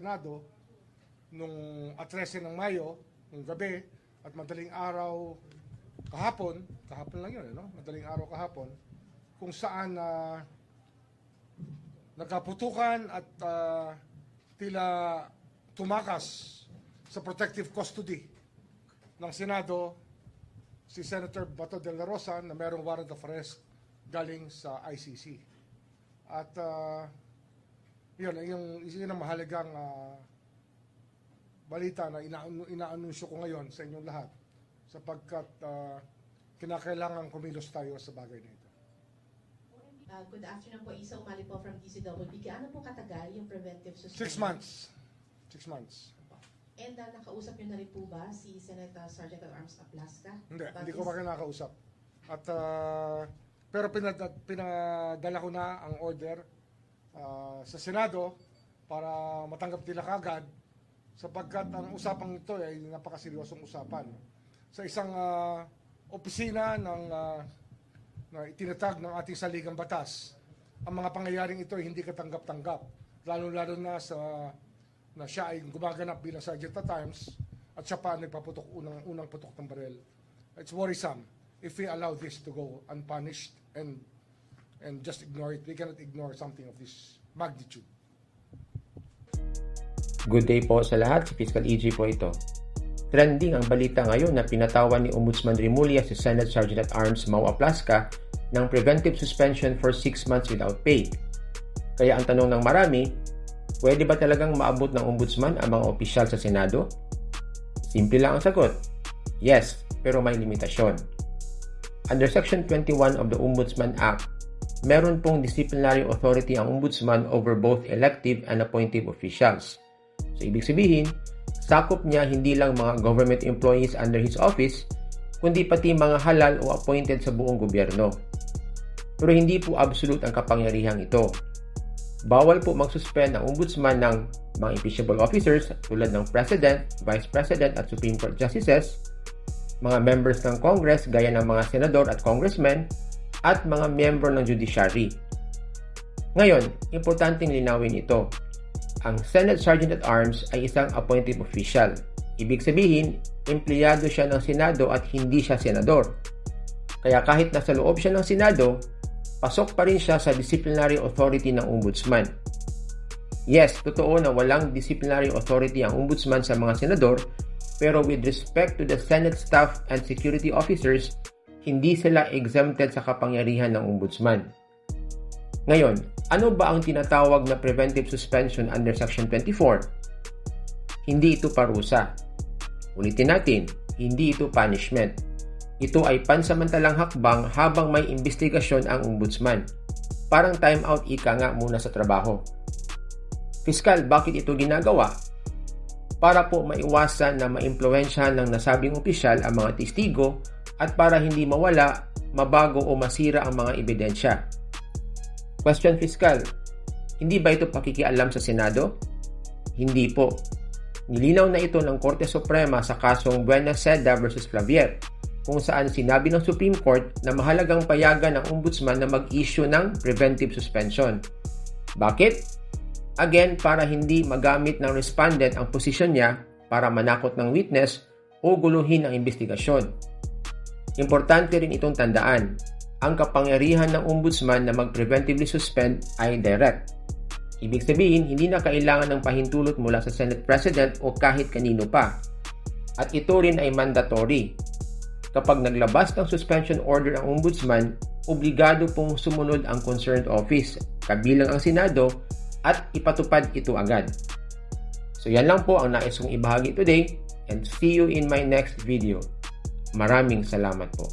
Senado nung 13 ng Mayo, nung gabi, at madaling araw kahapon lang yun, no? Madaling araw kahapon, kung saan nagkaputukan at tila tumakas sa protective custody ng Senado si Senator Bato de la Rosa na mayroong warrant of arrest galing sa ICC. At yun ang mahalagang balita na inaanunsyo ko ngayon sa inyong lahat sapagkat kinakailangan kumilos tayo sa bagay na ito. Good afternoon po, Isa Umali po from DCWP. Gaano po katagal yung preventive suspension? 6 months. 6 months. And nakausap niyo na rin po ba si Senator Sergeant at Arms Aplaska? Hindi ko pa kinakausap. At pero pinadala ko na ang order sa Senado para matanggap nila kagad sapagkat ang usapang ito ay napakaseryosong usapan. Sa isang opisina na itinatag ng ating saligang batas, ang mga pangyayaring ito ay hindi katanggap-tanggap, lalo-lalo na na siya ay gumaganap bilang Sergeant at Arms at siya pa nagpaputok unang putok ng baril. It's worrisome if we allow this to go unpunished and just ignore it. We cannot ignore something of this magnitude. Good day po sa lahat, si Fiscal EG po ito. Trending ang balita ngayon na pinatawan ni Ombudsman Remulla si Senate Sergeant at Arms Mau Aplaska ng preventive suspension for 6 months without pay. Kaya ang tanong ng marami, pwede ba talagang maabot ng Ombudsman ang mga opisyal sa Senado? Simple lang ang sagot. Yes, pero may limitasyon. Under Section 21 of the Ombudsman Act, meron pong disciplinary authority ang Ombudsman over both elective and appointive officials. So, ibig sabihin, sakop niya hindi lang mga government employees under his office, kundi pati mga halal o appointed sa buong gobyerno. Pero hindi po absolute ang kapangyarihang ito. Bawal po mag-suspend ang Ombudsman ng mga impeachable officers tulad ng President, Vice President at Supreme Court Justices, mga members ng Congress gaya ng mga senador at congressmen, at mga miyembro ng judiciary. Ngayon, importanteng linawin ito. Ang Senate Sergeant at Arms ay isang appointive official. Ibig sabihin, empleyado siya ng Senado at hindi siya senador. Kaya kahit nasa loob siya ng Senado, pasok pa rin siya sa disciplinary authority ng Ombudsman. Yes, totoo na walang disciplinary authority ang Ombudsman sa mga senador, pero with respect to the Senate staff and security officers, hindi sila exempted sa kapangyarihan ng Ombudsman. Ngayon, ano ba ang tinatawag na preventive suspension under Section 24? Hindi ito parusa. Ulitin natin, hindi ito punishment. Ito ay pansamantalang hakbang habang may investigasyon ang Ombudsman. Parang time out ika nga muna sa trabaho. Piskal, bakit ito ginagawa? Para po maiwasan na maimpluwensyahan ng nasabing opisyal ang mga testigo at para hindi mawala, mabago o masira ang mga ebidensya. Question, Fiscal, hindi ba ito pakikialam sa Senado? Hindi po. Nilinaw na ito ng Korte Suprema sa kasong Buenaseda vs. Clavier, kung saan sinabi ng Supreme Court na mahalagang payagan ng Ombudsman na mag-issue ng preventive suspension. Bakit? Again, para hindi magamit ng respondent ang posisyon niya para manakot ng witness o guluhin ang investigasyon. Importante rin itong tandaan, ang kapangyarihan ng Ombudsman na mag-preventively suspend ay direct. Ibig sabihin, hindi na kailangan ng pahintulot mula sa Senate President o kahit kanino pa. At ito rin ay mandatory. Kapag naglabas ng suspension order ang Ombudsman, obligado pong sumunod ang concerned office, kabilang ang Senado, at ipatupad ito agad. So yan lang po ang nais kong ibahagi today, and see you in my next video. Maraming salamat po.